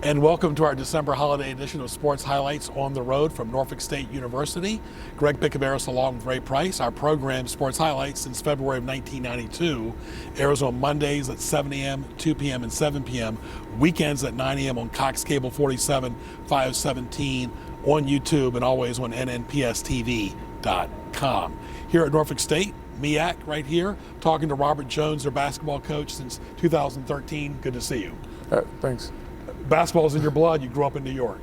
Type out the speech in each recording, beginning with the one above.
And welcome to our December holiday edition of Sports Highlights on the Road from Norfolk State University. Greg Picaveras along with Ray Price. Our program, Sports Highlights, since February of 1992, airs on Mondays at 7 a.m., 2 p.m., and 7 p.m., weekends at 9 a.m. on Cox Cable 47, 517, on YouTube, and always on nnpstv.com. Here at Norfolk State, MEAC right here, talking to Robert Jones, their basketball coach since 2013. Good to see you. Thanks. Basketball's in your blood. You grew up in New York.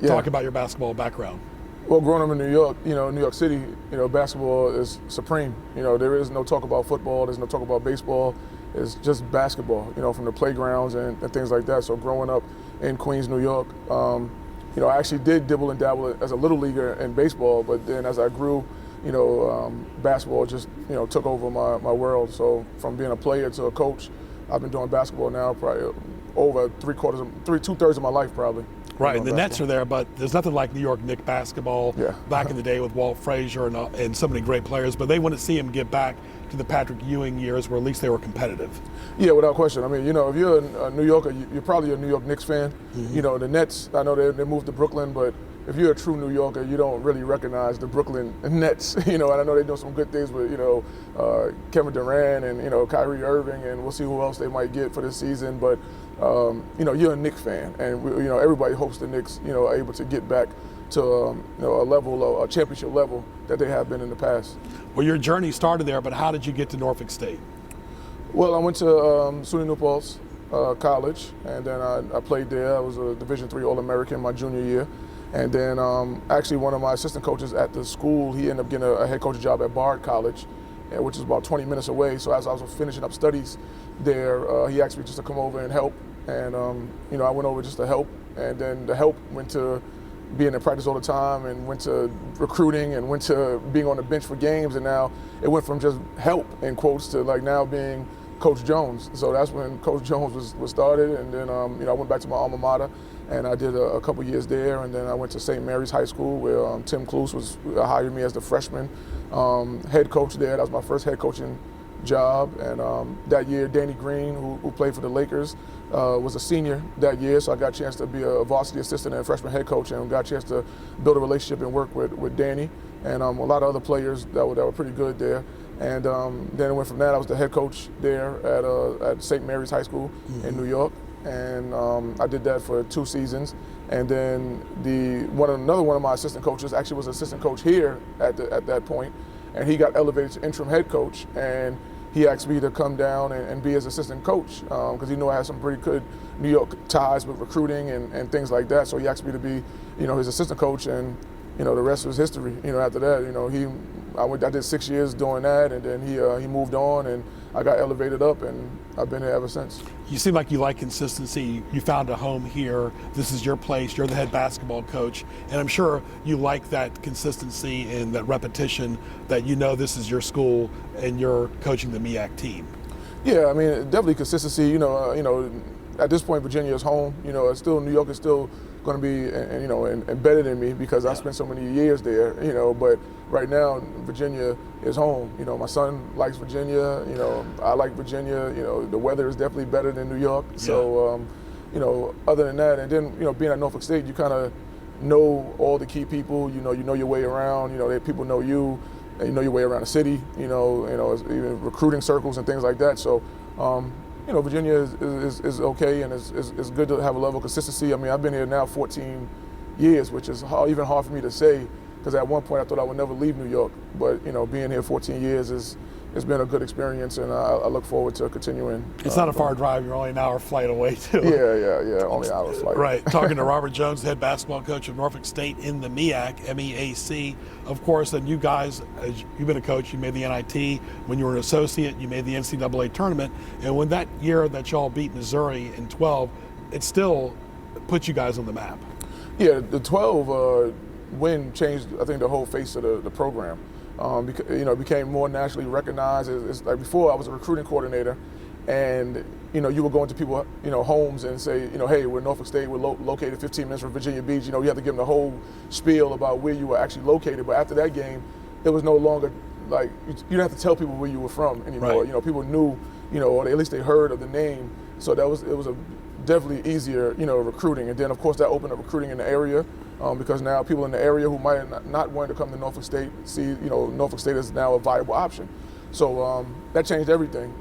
Yeah. Talk about your basketball background. Well, growing up in New York, New York City, basketball is supreme. There is no talk about football. There's no talk about baseball. It's just basketball, from the playgrounds and things like that. So growing up in Queens, New York, I actually did dibble and dabble as a little leaguer in baseball, but then as I grew, basketball just, took over my world. So from being a player to a coach, I've been doing basketball now probably over two-thirds of my life probably. Right, and the Nets are there, but there's nothing like New York Knicks basketball back in the day with Walt Frazier and so many great players, but they want to see him get back to the Patrick Ewing years where at least they were competitive. Yeah, without question. I mean, if you're a New Yorker, you're probably a New York Knicks fan. Mm-hmm. The Nets, I know they moved to Brooklyn, but if you're a true New Yorker, you don't really recognize the Brooklyn Nets, and I know they're doing some good things with, Kevin Durant and, Kyrie Irving, and we'll see who else they might get for this season. But, you're a Knicks fan, and, everybody hopes the Knicks, are able to get back to, a championship level that they have been in the past. Well, your journey started there, but how did you get to Norfolk State? Well, I went to SUNY New Paltz College, and then I played there. I was a Division III All-American my junior year. And then actually one of my assistant coaches at the school, he ended up getting a head coach job at Bard College, which is about 20 minutes away. So as I was finishing up studies there, he asked me just to come over and help. And, I went over just to help. And then the help went to being in practice all the time, and went to recruiting, and went to being on the bench for games. And now it went from just help, in quotes, to like now being Coach Jones. So that's when Coach Jones was started. And then, I went back to my alma mater. And I did a couple years there, and then I went to St. Mary's High School, where Tim Cluse hired me as the freshman head coach there. That was my first head coaching job. And that year, Danny Green, who played for the Lakers, was a senior that year, so I got a chance to be a varsity assistant and freshman head coach, and got a chance to build a relationship and work with Danny and a lot of other players that were pretty good there. And then it went from that. I was the head coach there at St. Mary's High School in New York. And I did that for 2 seasons, and then another one of my assistant coaches actually was assistant coach here at that point, and he got elevated to interim head coach, and he asked me to come down and be his assistant coach because he knew I had some pretty good New York ties with recruiting and things like that. So he asked me to be, his assistant coach, and the rest was history. After that, I did 6 years doing that, and then he moved on, and I got elevated up, and I've been here ever since. You seem like you like consistency. You found a home here. This is your place. You're the head basketball coach, and I'm sure you like that consistency and that repetition, that this is your school and you're coaching the MEAC team. Yeah, I mean, definitely consistency. At this point, Virginia is home. Still New York is still going to be, embedded in me because I spent so many years there. But right now, Virginia is home. My son likes Virginia. I like Virginia. The weather is definitely better than New York. Yeah. So, other than that, and then being at Norfolk State, you kind of know all the key people. You know your way around. People know you. And you know your way around the city. Even recruiting circles and things like that. So. Virginia is okay, and it's good to have a level of consistency. I mean, I've been here now 14 years, which is even hard for me to say, because at one point I thought I would never leave New York. But, being here 14 years it's been a good experience, and I look forward to continuing. It's not a far drive. You're only an hour flight away, too. Yeah, only an hour flight. Right. Talking to Robert Jones, head basketball coach of Norfolk State in the MEAC, MEAC. Of course, and you guys, as you've been a coach, you made the NIT. When you were an associate, you made the NCAA tournament. And when that year that y'all beat Missouri in 12, it still put you guys on the map. Yeah, the 12 win changed, I think, the whole face of the program. It became more nationally recognized. It's like before, I was a recruiting coordinator, and you would go into people, homes and say, hey, we're Norfolk State, we're located 15 minutes from Virginia Beach. You have to give them the whole spiel about where you were actually located. But after that game, it was no longer like you didn't have to tell people where you were from anymore. Right. People knew, or at least they heard of the name. So it was a definitely easier, recruiting. And then of course that opened up recruiting in the area, because now people in the area who might not want to come to Norfolk State see, Norfolk State is now a viable option. So that changed everything,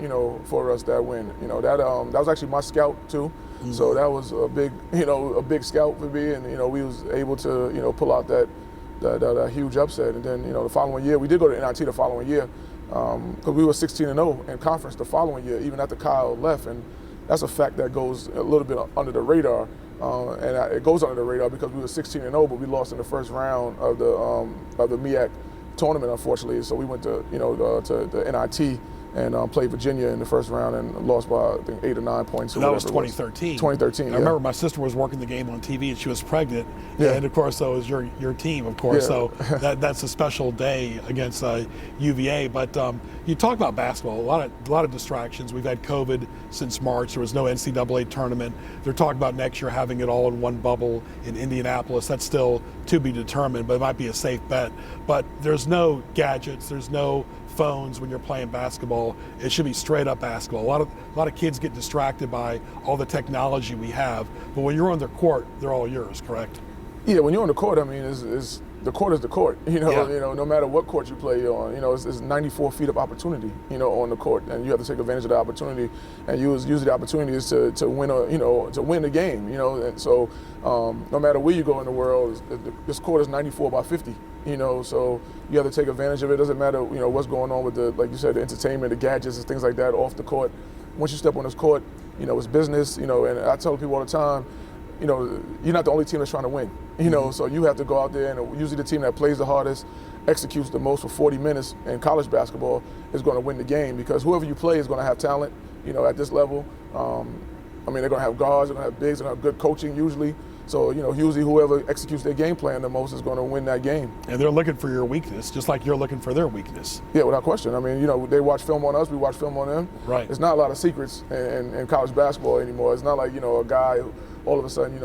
for us, that win. That was actually my scout too. Mm-hmm. So that was a big scout for me, and we was able to pull out that huge upset. And then the following year we did go to NIT the following year, because we were 16-0 in conference the following year, even after Kyle left. And that's a fact that goes a little bit under the radar, and it goes under the radar because we were 16-0, but we lost in the first round of the MEAC tournament, unfortunately. So we went to to the NIT and played Virginia in the first round and lost by I think 8 or 9 points. That was 2013. 2013. I remember my sister was working the game on TV and she was pregnant. Yeah. And of course, so was your team, of course. Yeah. So that's a special day against UVA. But you talk about basketball, a lot of distractions. We've had COVID since March. There was no NCAA tournament. They're talking about next year having it all in one bubble in Indianapolis. That's still to be determined, but it might be a safe bet. But there's no gadgets. There's no phones when you're playing basketball. It should be straight up basketball. A lot of kids get distracted by all the technology we have, but when you're on the court, they're all yours, correct? Yeah, when you're on the court, I mean, the court is the court. No matter what court you play on, it's 94 feet of opportunity, on the court, and you have to take advantage of the opportunity and use the opportunities to win to win the game. And so no matter where you go in the world, this court is 94 by 50. So you have to take advantage of it. It doesn't matter, what's going on with like you said, the entertainment, the gadgets, and things like that off the court. Once you step on this court, it's business. And I tell people all the time, you're not the only team that's trying to win. So you have to go out there, and usually the team that plays the hardest, executes the most for 40 minutes in college basketball is going to win the game, because whoever you play is going to have talent, at this level. They're going to have guards, they're going to have bigs, they're going to have good coaching usually. So, usually whoever executes their game plan the most is going to win that game. And they're looking for your weakness, just like you're looking for their weakness. Yeah, without question. I mean, they watch film on us, we watch film on them. Right. There's not a lot of secrets in college basketball anymore. It's not like, a guy who all of a sudden,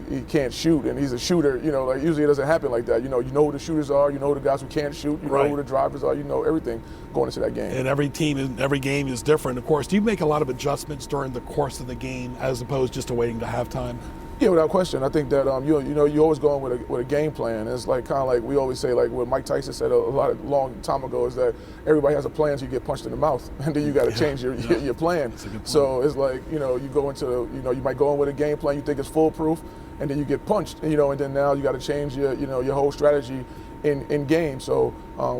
he can't shoot and he's a shooter. Like usually it doesn't happen like that. You know who the shooters are, you know who the guys who can't shoot, you know who the drivers are, everything going into that game. And every team and every game is different. Of course, do you make a lot of adjustments during the course of the game as opposed just to waiting to halftime? Yeah, without question. I think that you always go in with a game plan. It's like kind of like we always say, like what Mike Tyson said a long time ago, is that everybody has a plan until you get punched in the mouth, and then you got to change your plan. So it's like you go into you might go in with a game plan you think is foolproof, and then you get punched, and then now you got to change your whole strategy in game. So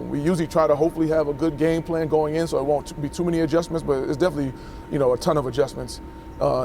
we usually try to hopefully have a good game plan going in, so it won't be too many adjustments, but it's definitely a ton of adjustments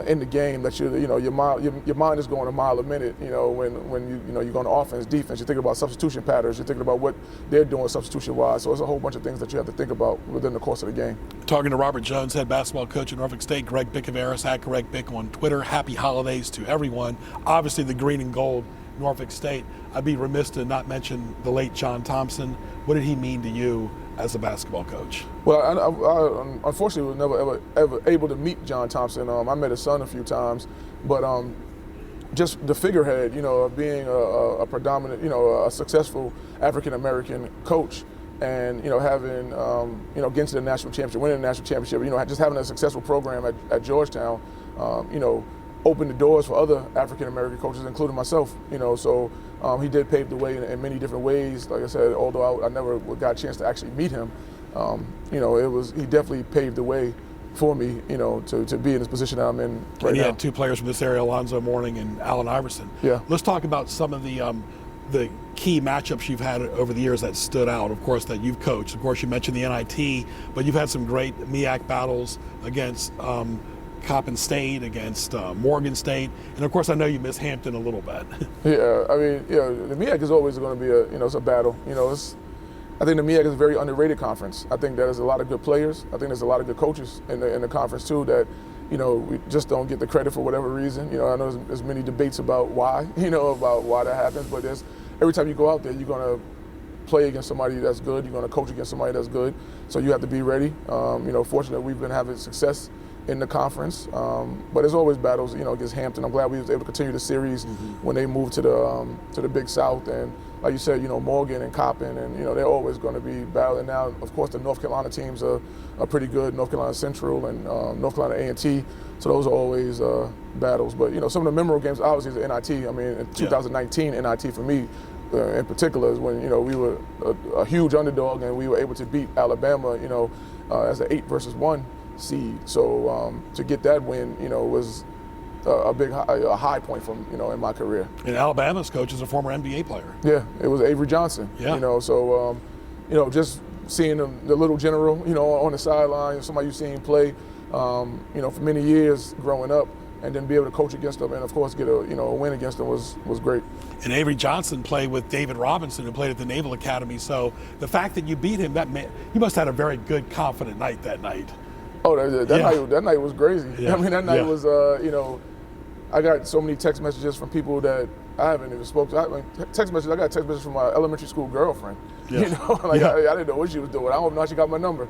in the game that your mind is going a mile a minute. When you're going to offense, defense, you're thinking about substitution patterns, you're thinking about what they're doing substitution wise. So it's a whole bunch of things that you have to think about within the course of the game. Talking to Robert Jones, head basketball coach at Norfolk State, Greg Bicoveris at Greg Bick on Twitter. Happy holidays to everyone. Obviously the green and gold Norfolk State. I'd be remiss to not mention the late John Thompson. What did he mean to you as a basketball coach? Well, I unfortunately was never ever able to meet John Thompson. I met his son a few times, but just the figurehead, of being a predominant, a successful African American coach, and having getting to the national championship, winning the national championship, just having a successful program at Georgetown, opened the doors for other African American coaches, including myself. So he did pave the way in many different ways. Like I said, although I never got a chance to actually meet him, he definitely paved the way for me, to be in this position that I'm in right now. And he had two players from this area, Alonzo Mourning and Allen Iverson. Yeah. Let's talk about some of the key matchups you've had over the years that stood out, of course, that you've coached. Of course, you mentioned the NIT, but you've had some great MEAC battles against Coppin State, against Morgan State, and of course I know you miss Hampton a little bit. Yeah, I mean, the MEAC is always going to be it's a battle. I think the MEAC is a very underrated conference. I think that there's a lot of good players. I think there's a lot of good coaches in the conference too that we just don't get the credit for whatever reason. I know there's many debates about why, about why that happens, but every time you go out there, you're going to play against somebody that's good. You're going to coach against somebody that's good. So you have to be ready. Fortunately, we've been having success in the conference, but there's always battles, against Hampton. I'm glad we was able to continue the series when they moved to the Big South, and like you said, Morgan and Coppin, and they're always going to be battling. Now, of course, the North Carolina teams are pretty good. North Carolina Central and North Carolina A&T. So those are always battles. But some of the memorable games, obviously, is the NIT. I mean, in 2019, NIT for me, in particular, is when we were a huge underdog and we were able to beat Alabama, as an 8-1 seed. So to get that win, was a high point from in my career. And Alabama's coach is a former NBA player. Yeah, it was Avery Johnson. Yeah. So just seeing the little general, on the sideline, somebody you've seen play, for many years growing up, and then be able to coach against them, and of course get a win against them was great. And Avery Johnson played with David Robinson, who played at the Naval Academy. So the fact that you beat him, you must have had a very good, confident night that night. Oh, that night was crazy. Yeah. I mean, that night was, I got so many text messages from people that I haven't even spoken to. I got text messages from my elementary school girlfriend. Yeah. I didn't know what she was doing. I don't know how she got my number,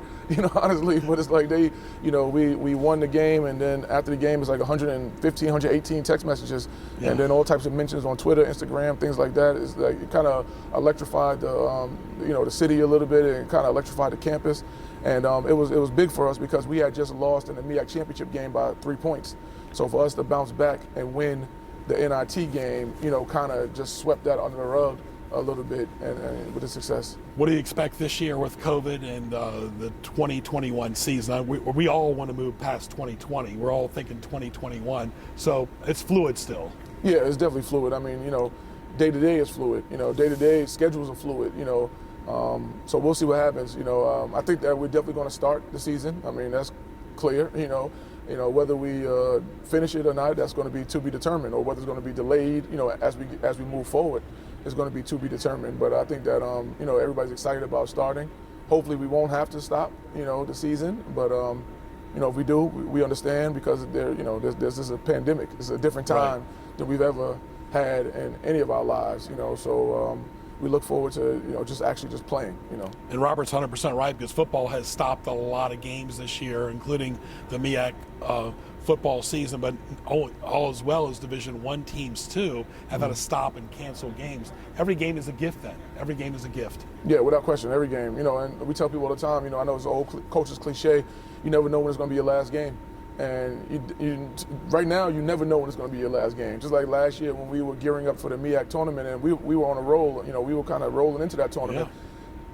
honestly. But it's like we won the game, and then after the game, it's like 115, 118 text messages, and then all types of mentions on Twitter, Instagram, things like that. It's like it kind of electrified the city a little bit, and kind of electrified the campus, and it was big for us because we had just lost in the MEAC championship game by 3 points. So for us to bounce back and win the NIT game, kind of just swept that under the rug a little bit, and with the success. What do you expect this year with COVID and the 2021 season? We all want to move past 2020. We're all thinking 2021. So it's fluid still. Yeah, it's definitely fluid. I mean, day to day is fluid. Day to day schedules are fluid. So we'll see what happens. I think that we're definitely going to start the season. I mean, that's clear. Whether we finish it or not, that's going to be to be determined, or whether it's going to be delayed, as we move forward, it's going to be to be determined. But I think that everybody's excited about starting. Hopefully, we won't have to stop, the season. But if we do, we understand, because this is a pandemic. It's a different time than we've ever had in any of our lives. So. We look forward to just playing. And Robert's 100% right, because football has stopped a lot of games this year, including the MEAC football season, but all as well as Division I teams too have had to stop and cancel games. Every game is a gift then. Every game is a gift. Yeah, without question, every game. And we tell people all the time, I know it's an old coach's cliche, you never know when it's going to be your last game. And right now, you never know when it's going to be your last game. Just like last year when we were gearing up for the MEAC tournament, and we were on a roll, we were kind of rolling into that tournament. Yeah.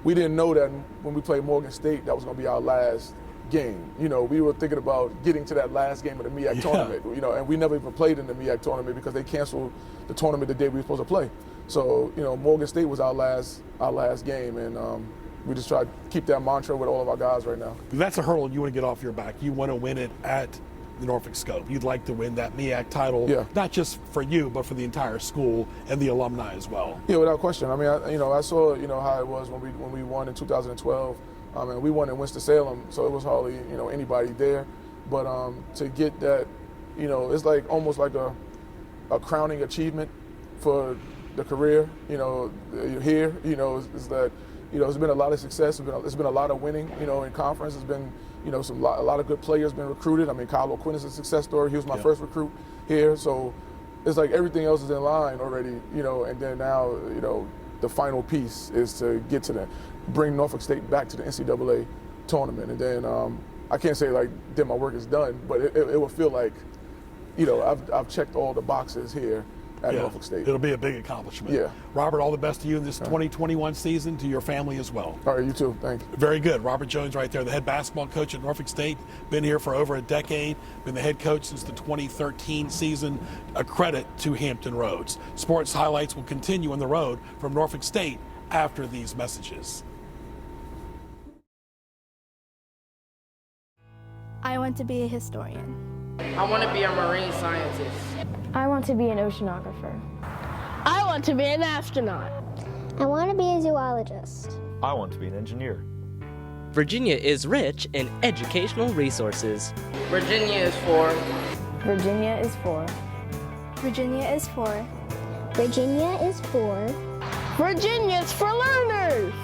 We didn't know that when we played Morgan State, that was going to be our last game. We were thinking about getting to that last game of the MEAC tournament, and we never even played in the MEAC tournament because they canceled the tournament the day we were supposed to play. So, Morgan State was our last game, and we just try to keep that mantra with all of our guys right now. That's a hurdle you want to get off your back. You want to win it at the Norfolk Scope. You'd like to win that MEAC title, not just for you, but for the entire school and the alumni as well. Yeah, without question. I mean, I saw, how it was when we won in 2012. And we won in Winston-Salem, so it was hardly, anybody there. But to get that, it's like almost like a crowning achievement for the career, here, is that, there's been a lot of success. There's been a lot of winning, in conference. There's been, a lot of good players been recruited. I mean, Kyle O'Quinn is a success story. He was my first recruit here. So it's like everything else is in line already, and then now, the final piece is to bring Norfolk State back to the NCAA tournament. And then I can't say like, then my work is done, but it will feel like, I've checked all the boxes here at Norfolk State. It'll be a big accomplishment. Yeah. Robert, all the best to you in this 2021 season, to your family as well. All right, you too. Thank you. Very good. Robert Jones right there, the head basketball coach at Norfolk State. Been here for over a decade, been the head coach since the 2013 season. A credit to Hampton Roads. Sports highlights will continue on the road from Norfolk State after these messages. I want to be a historian. I want to be a marine scientist. I want to be an oceanographer. I want to be an astronaut. I want to be a zoologist. I want to be an engineer. Virginia is rich in educational resources. Virginia is for. Virginia is for. Virginia is for. Virginia is for. Virginia's for learners.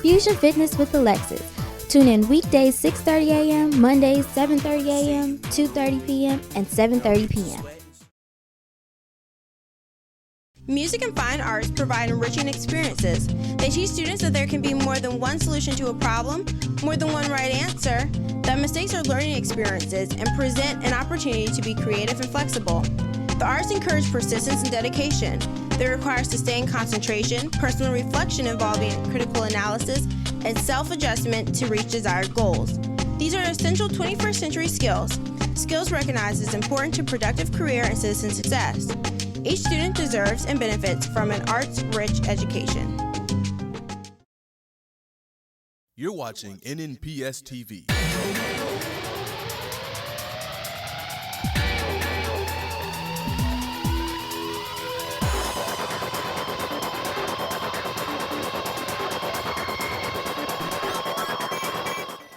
Fusion Fitness with Alexis. Tune in weekdays 6:30 a.m., Mondays 7:30 a.m., 2:30 p.m., and 7:30 p.m. Music and fine arts provide enriching experiences. They teach students that there can be more than one solution to a problem, more than one right answer, that mistakes are learning experiences, and present an opportunity to be creative and flexible. The arts encourage persistence and dedication. They require sustained concentration, personal reflection involving critical analysis, and self-adjustment to reach desired goals. These are essential 21st century skills. Skills recognized as important to productive career and citizen success. Each student deserves and benefits from an arts-rich education. You're watching NNPS TV.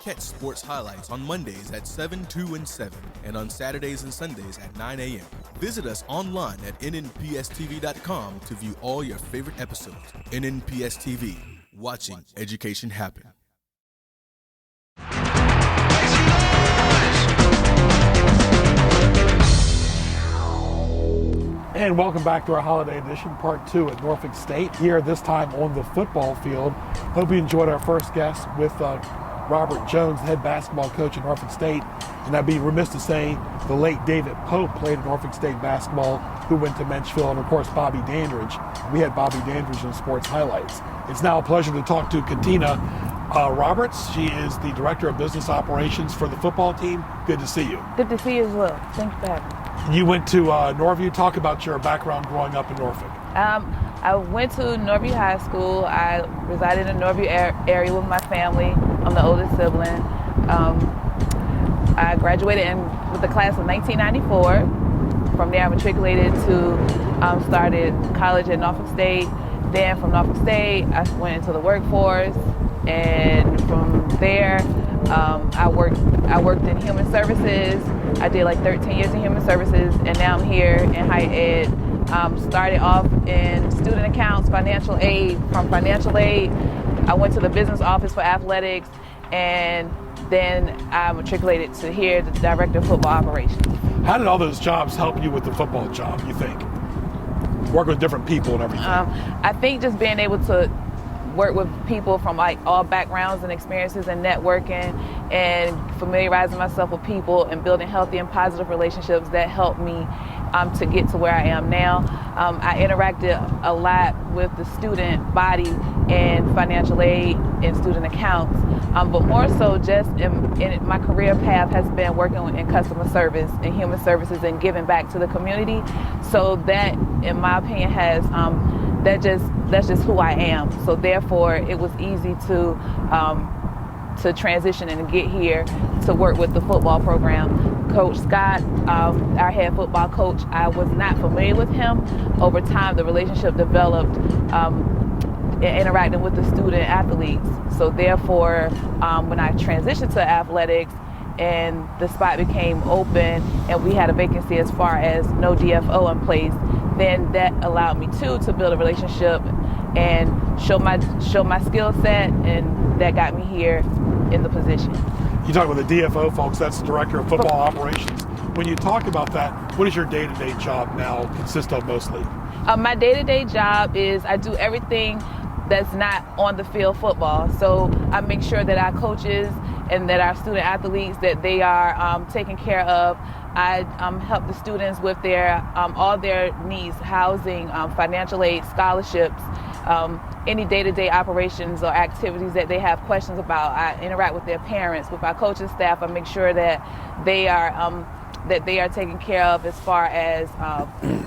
Catch sports highlights on Mondays at 7, 2, and 7, and on Saturdays and Sundays at 9 a.m. Visit us online at nnpstv.com to view all your favorite episodes. NNPS TV, watching education happen. And welcome back to our Holiday Edition, Part 2 at Norfolk State. Here this time on the football field. Hope you enjoyed our first guest with Robert Jones, head basketball coach at Norfolk State. And I'd be remiss to say the late David Pope played at Norfolk State basketball, who went to Menchville, and of course Bobby Dandridge. We had Bobby Dandridge in Sports Highlights. It's now a pleasure to talk to Katina Roberts. She is the Director of Business Operations for the football team. Good to see you. Good to see you as well. Thanks for having me. You went to Norview. Talk about your background growing up in Norfolk. I went to Norview High School. I resided in the Norview area with my family. I'm the oldest sibling. I graduated with the class of 1994. From there, I matriculated to started college at Norfolk State. Then from Norfolk State, I went into the workforce, and from there, I worked in human services. I did like 13 years in human services, and now I'm here in higher ed. Started off in student accounts, financial aid. From financial aid, I went to the business office for athletics, and then I matriculated to here, the Director of Football Operations. How did all those jobs help you with the football job, you think? Work with different people and everything. I think just being able to work with people from like all backgrounds and experiences and networking and familiarizing myself with people and building healthy and positive relationships that helped me to get to where I am now. I interacted a lot with the student body in financial aid and student accounts, but more so just in my career path has been working in customer service and human services and giving back to the community. So that, in my opinion, has that's just who I am. So therefore, it was easy to transition and get here to work with the football program. Coach Scott, our head football coach, I was not familiar with him. Over time, the relationship developed interacting with the student athletes. So therefore, when I transitioned to athletics and the spot became open and we had a vacancy as far as no DFO in place, then that allowed me to build a relationship and show my skill set, and that got me here in the position. You talk about the DFO, folks, that's the Director of Football Operations. When you talk about that, what does your day-to-day job now consist of mostly? My day-to-day job is I do everything that's not on the field football. So I make sure that our coaches and that our student athletes, that they are taken care of. I help the students with their all their needs, housing, financial aid, scholarships, any day-to-day operations or activities that they have questions about. I interact with their parents, with our coaching staff. I make sure that they are taken care of as far as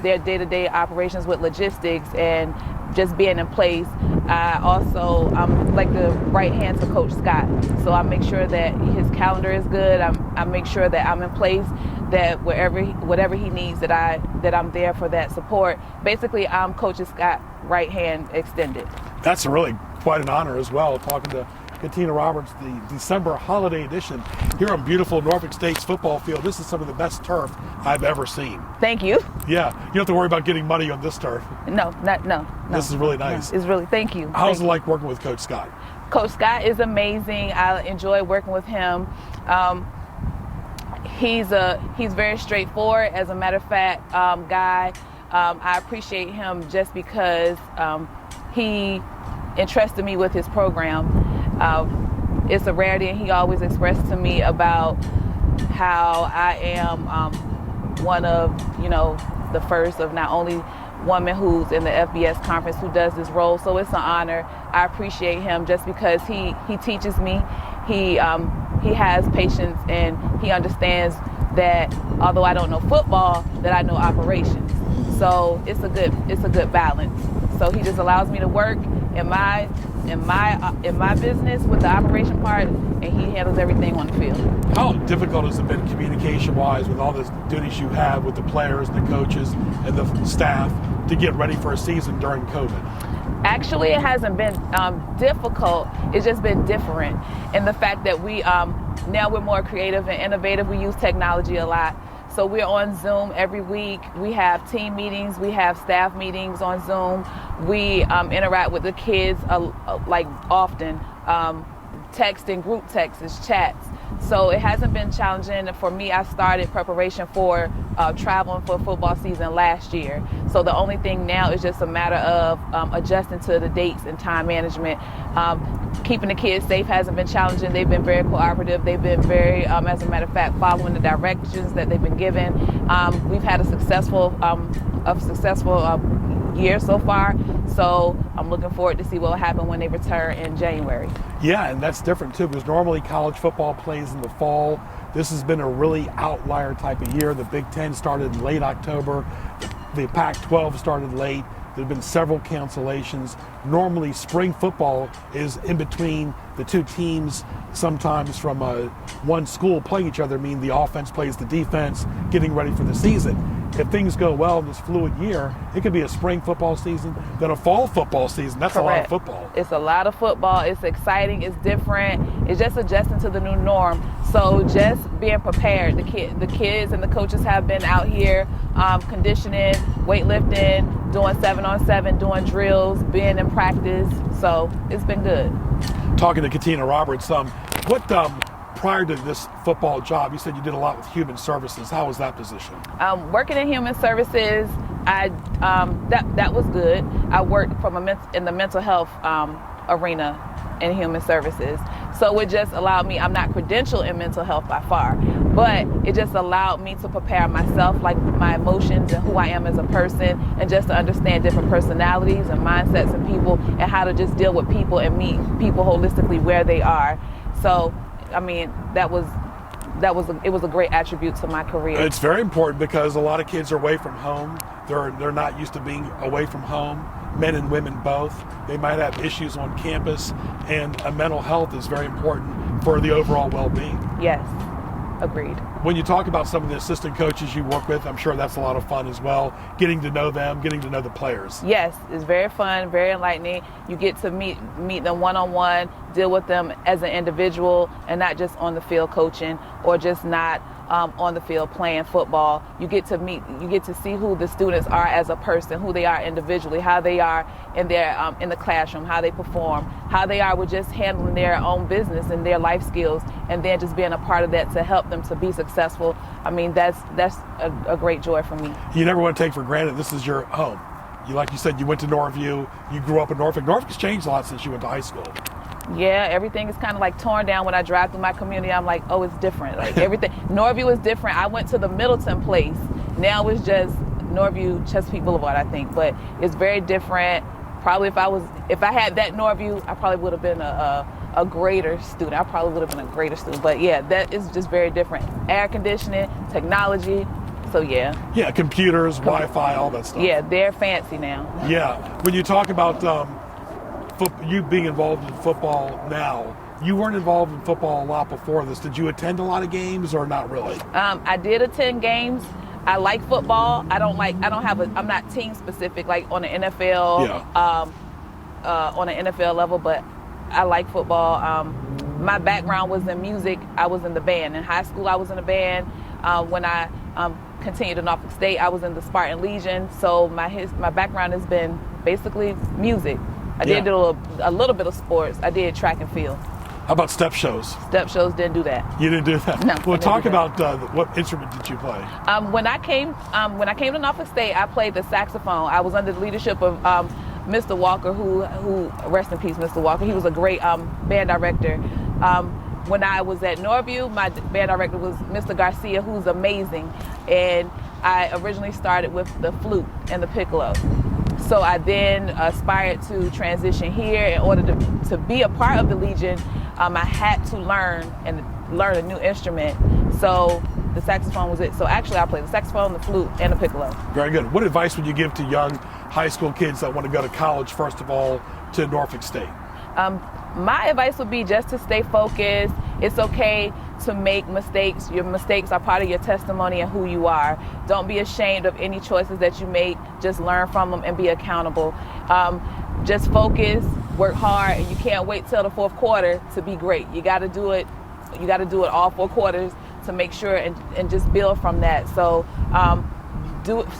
their day-to-day operations with logistics and just being in place. I'm like the right hand to Coach Scott. So I make sure that his calendar is good. I make sure that I'm in place, that whatever he needs, that I'm there for that support. Basically, I'm Coach Scott right hand extended. That's really quite an honor as well, talking to Katina Roberts, the December holiday edition here on beautiful Norfolk State's football field. This is some of the best turf I've ever seen. Thank you. Yeah, you don't have to worry about getting money on this turf. No. This is really nice. No, it's really, thank you. How's it like working with Coach Scott? Coach Scott is amazing. I enjoy working with him. He's very straightforward. As a matter of fact, guy. I appreciate him just because he entrusted me with his program. It's a rarity, and he always expressed to me about how I am one of, the first of not only woman who's in the FBS conference who does this role. So it's an honor. I appreciate him just because he teaches me. He has patience, and he understands that although I don't know football, that I know operations. So it's a good balance. So he just allows me to work in my business with the operation part, and he handles everything on the field. How difficult has it been communication-wise with all the duties you have with the players, the coaches, and the staff to get ready for a season during COVID? Actually, it hasn't been difficult. It's just been different in the fact that now we're more creative and innovative. We use technology a lot. So we're on Zoom every week. We have team meetings. We have staff meetings on Zoom. We interact with the kids often. Texting, group texts, chats. So it hasn't been challenging. For me, I started preparation for traveling for football season last year. So the only thing now is just a matter of adjusting to the dates and time management. Keeping the kids safe hasn't been challenging. They've been very cooperative. They've been very, as a matter of fact, following the directions that they've been given. We've had a successful year so far. So I'm looking forward to see what will happen when they return in January. Yeah, and that's different too, because normally college football plays in the fall. This has been a really outlier type of year. The Big Ten started in late October. The Pac-12 started late. There have been several cancellations. Normally, spring football is in between the two teams, sometimes from one school playing each other, meaning the offense plays the defense, getting ready for the season. If things go well in this fluid year, it could be a spring football season, then a fall football season. That's Correct. A lot of football. It's a lot of football. It's exciting. It's different. It's just adjusting to the new norm. So just being prepared. The kids and the coaches have been out here conditioning, weightlifting, doing 7-on-7, doing drills, being in practice. So it's been good. Talking to Katina Roberts, prior to this football job, you said you did a lot with human services. How was that position? Working in human services, that was good. I worked in the mental health arena in human services. So it just allowed me, I'm not credentialed in mental health by far, but it just allowed me to prepare myself, like my emotions and who I am as a person, and just to understand different personalities and mindsets and people, and how to just deal with people and meet people holistically where they are. So I mean, it was a great attribute to my career. It's very important because a lot of kids are away from home. They're not used to being away from home. Men and women both. They might have issues on campus, and mental health is very important for the overall well-being. Yes, agreed. When you talk about some of the assistant coaches you work with, I'm sure that's a lot of fun as well, getting to know them, getting to know the players. Yes, it's very fun, very enlightening. You get to meet them one-on-one, deal with them as an individual, and not just on the field coaching, or just not on the field playing football. You get to see who the students are as a person, who they are individually, how they are in the classroom, how they perform, how they are with just handling their own business and their life skills, and then just being a part of that to help them to be successful. I mean, that's a great joy for me. You never want to take for granted this is your home. Like you said, you went to Northview, you grew up in Norfolk. Norfolk's changed a lot since you went to high school. Yeah, everything is kind of like torn down. When I drive through my community, I'm like, oh, it's different. Like everything. Northview is different. I went to the Middleton place. Now it's just Northview, Chesapeake Boulevard, I think. But it's very different. Probably if I had that Northview, I probably would have been a greater student. I probably would have been a greater student. But yeah, that is just very different. Air conditioning, technology. So yeah. Yeah, computers, Wi-Fi, all that stuff. Yeah, they're fancy now. Yeah. When you talk about you being involved in football now, you weren't involved in football a lot before this. Did you attend a lot of games or not really? I did attend games. I like football. I'm not team specific like on the NFL, on the NFL level, but I like football. My background was in music. I was in the band. In high school, I was in a band. When I continued in Norfolk State, I was in the Spartan Legion. So my background has been basically music. I did do a little bit of sports. I did track and field. How about step shows? Step shows, didn't do that. You didn't do that? No. Well, talk about what instrument did you play? When I came to Norfolk State, I played the saxophone. I was under the leadership of Mr. Walker, who rest in peace, Mr. Walker. He was a great band director. When I was at Norview, my band director was Mr. Garcia, who's amazing. And I originally started with the flute and the piccolo. So I then aspired to transition here. In order to be a part of the Legion, I had to learn a new instrument. So the saxophone was it. So actually I played the saxophone, the flute, and the piccolo. Very good. What advice would you give to young high school kids that want to go to college, first of all, to Norfolk State? My advice would be just to stay focused. It's okay to make mistakes. Your mistakes are part of your testimony and who you are. Don't be ashamed of any choices that you make. Just learn from them and be accountable. Just focus, work hard, and you can't wait till the fourth quarter to be great. You got to do it. You got to do it all 4 quarters to make sure and just build from that. So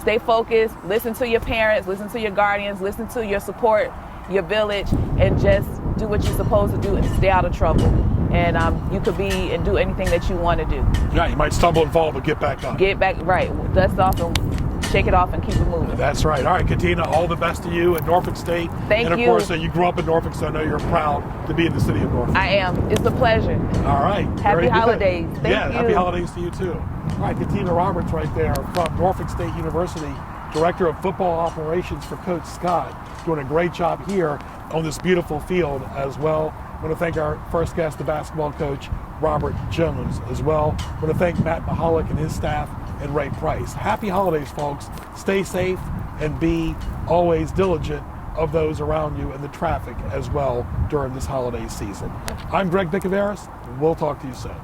stay focused, listen to your parents, listen to your guardians, listen to your support, your village, and just do what you're supposed to do and stay out of trouble. And you could be and do anything that you want to do. Yeah, you might stumble and fall, but get back up. Get back, right. Dust off and shake it off and keep it moving. That's right. All right, Katina, all the best to you at Norfolk State. Thank you. And of course, you grew up in Norfolk, so I know you're proud to be in the city of Norfolk. I am. It's a pleasure. All right. Happy holidays. Thank you. Happy holidays to you too. All right, Katina Roberts right there from Norfolk State University, Director of Football Operations for Coach Scott, doing a great job here on this beautiful field as well. I want to thank our first guest, the basketball coach, Robert Jones, as well. I want to thank Matt Mahalik and his staff and Ray Price. Happy holidays, folks. Stay safe and be always diligent of those around you and the traffic as well during this holiday season. I'm Greg Bicaveras, and we'll talk to you soon.